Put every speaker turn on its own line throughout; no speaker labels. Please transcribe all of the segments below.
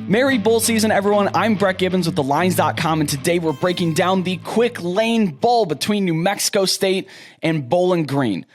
Merry Bowl season, everyone. I'm Brett Gibbons with thelines.com, and today we're breaking down the Quick Lane Bowl between New Mexico State and Bowling Green.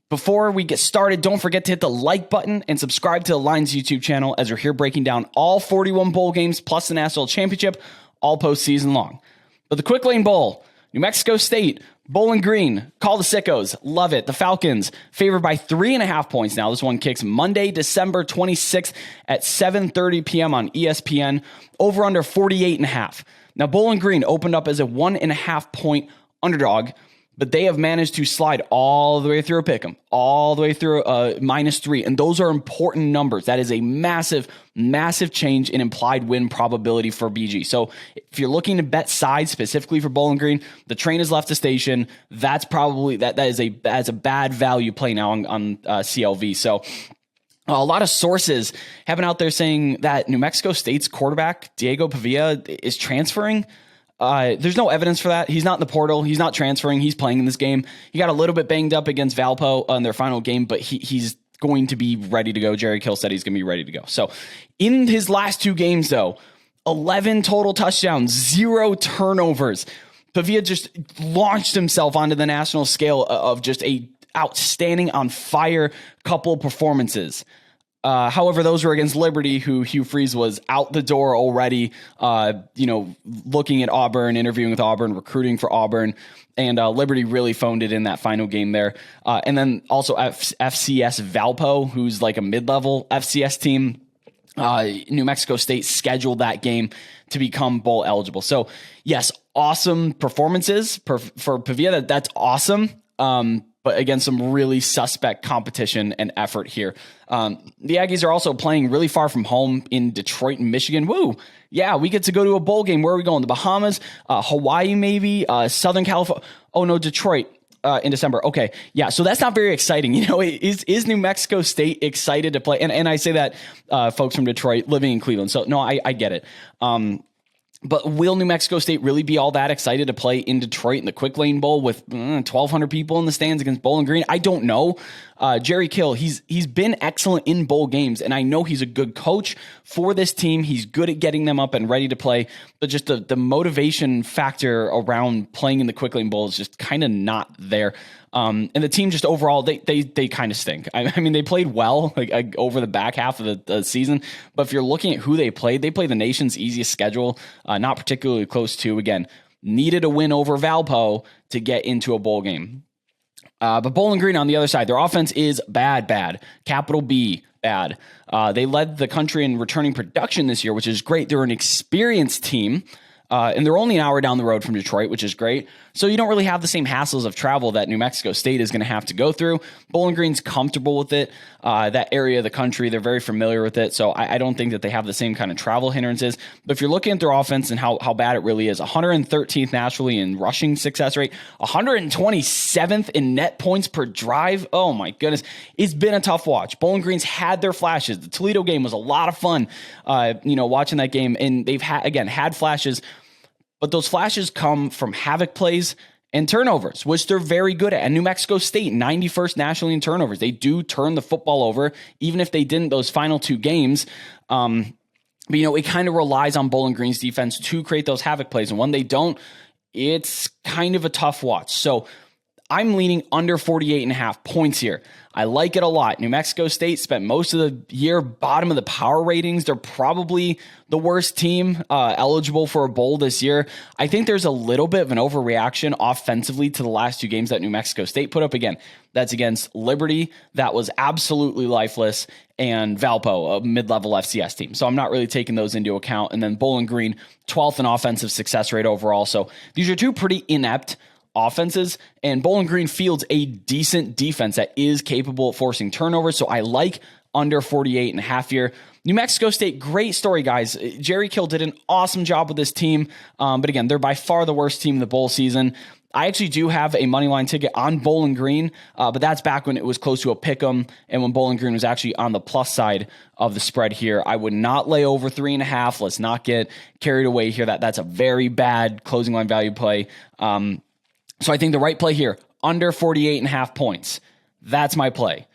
Before we get started, don't forget to hit the like button and subscribe to the Lines YouTube channel as we're here breaking down all 41 bowl games plus the National Championship, all postseason long. But the Quick Lane Bowl, New Mexico State, Bowling Green, call the sickos, love it. The Falcons favored by 3.5 points now. This one kicks Monday, December 26th at 7:30 p.m. on ESPN, over under 48.5. Now, Bowling Green opened up as a 1.5 point underdog, but they have managed to slide all the way through a pick'em, all the way through a -3, and those are important numbers. That is a massive, massive change in implied win probability for BG. So if you're looking to bet sides specifically for Bowling Green, the train has left the station. That's probably that is a bad value play now on CLV. So a lot of sources have been out there saying that New Mexico State's quarterback Diego Pavia is transferring. There's no evidence for that. He's not in the portal. He's not transferring. He's playing in this game. He got a little bit banged up against Valpo on their final game, but he's going to be ready to go. Jerry Kill said he's going to be ready to go. So in his last two games, though, 11 total touchdowns, 0 turnovers. Pavia just launched himself onto the national scale of just a outstanding, on fire couple performances. However, those were against Liberty, who Hugh Freeze was out the door already, looking at Auburn, interviewing with Auburn, recruiting for Auburn, and Liberty really phoned it in that final game there. And then also FCS Valpo, who's like a mid-level FCS team. New Mexico State scheduled that game to become bowl eligible. So yes, awesome performances for Pavia. That's awesome. But again, some really suspect competition and effort here. The Aggies are also playing really far from home in Detroit and Michigan. Woo! Yeah, we get to go to a bowl game. Where are we going? The Bahamas, Hawaii maybe, Southern California. Oh no, Detroit in December. Okay, yeah, so that's not very exciting. You know, is New Mexico State excited to play? And I say that folks from Detroit living in Cleveland. So no, I get it. But will New Mexico State really be all that excited to play in Detroit in the Quick Lane Bowl with 1,200 people in the stands against Bowling Green? I don't know. Jerry Kill, he's been excellent in bowl games, and I know he's a good coach for this team. He's good at getting them up and ready to play, but just the motivation factor around playing in the Quick Lane Bowl is just kind of not there. And the team just overall, they kind of stink. I mean, they played well like over the back half of the season, but if you're looking at who they played the nation's easiest schedule, not particularly close to. Again, needed a win over Valpo to get into a bowl game. But Bowling Green on the other side, their offense is bad, capital B, bad. They led the country in returning production this year, which is great. They're an experienced team. And they're only an hour down the road from Detroit, which is great. So you don't really have the same hassles of travel that New Mexico State is going to have to go through. Bowling Green's comfortable with it. That area of the country, they're very familiar with it. So I don't think that they have the same kind of travel hindrances. But if you're looking at their offense and how bad it really is, 113th nationally in rushing success rate, 127th in net points per drive. Oh my goodness. It's been a tough watch. Bowling Green's had their flashes. The Toledo game was a lot of fun, watching that game. And they've had flashes. But those flashes come from havoc plays and turnovers, which they're very good at. And New Mexico State, 91st nationally in turnovers. They do turn the football over, even if they didn't those final two games. But, it kind of relies on Bowling Green's defense to create those havoc plays. And when they don't, it's kind of a tough watch. So I'm leaning under 48.5 points here. I like it a lot. New Mexico State spent most of the year bottom of the power ratings. They're probably the worst team eligible for a bowl this year. I think there's a little bit of an overreaction offensively to the last two games that New Mexico State put up. Again, that's against Liberty, that was absolutely lifeless, and Valpo, a mid-level FCS team. So I'm not really taking those into account. And then Bowling Green, 12th in offensive success rate overall. So these are two pretty inept offenses, and Bowling Green fields a decent defense that is capable of forcing turnovers. So I like under 48.5 here. New Mexico State, great story, guys. Jerry Kill did an awesome job with this team. But again, they're by far the worst team in the bowl season. I actually do have a money line ticket on Bowling Green, but that's back when it was close to a pick'em and when Bowling Green was actually on the plus side of the spread here. I would not lay over 3.5. Let's not get carried away here. That's a very bad closing line value play. So I think the right play here, under 48.5 points. That's my play.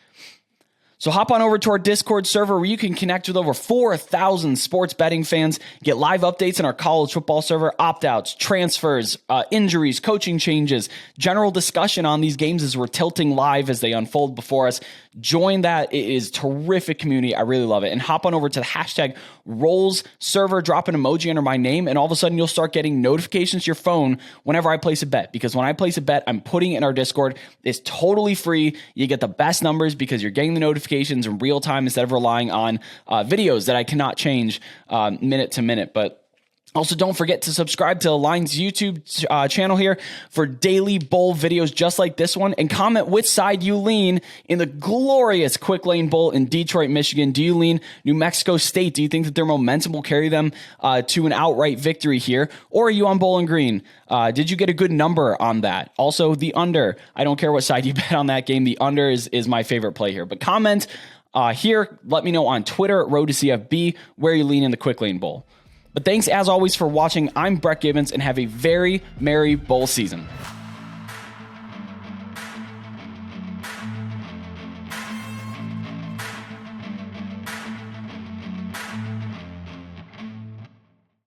So hop on over to our Discord server where you can connect with over 4,000 sports betting fans, get live updates in our college football server, opt-outs, transfers, injuries, coaching changes, general discussion on these games as we're tilting live as they unfold before us. Join that. It is terrific community. I really love it. And hop on over to the hashtag Rolls server, drop an emoji under my name, and all of a sudden you'll start getting notifications to your phone whenever I place a bet. Because when I place a bet, I'm putting it in our Discord. It's totally free. You get the best numbers because you're getting the notifications in real time instead of relying on videos that I cannot change minute to minute. But also, don't forget to subscribe to the Lines YouTube channel here for daily bowl videos just like this one, and comment which side you lean in the glorious Quick Lane Bowl in Detroit, Michigan. Do you lean New Mexico State? Do you think that their momentum will carry them to an outright victory here? Or are you on Bowling Green? Did you get a good number on that? Also, the under. I don't care what side you bet on that game. The under is my favorite play here. But comment here. Let me know on Twitter at Road to CFB where you lean in the Quick Lane Bowl. But thanks, as always, for watching. I'm Brett Gibbons, and have a very merry bowl season.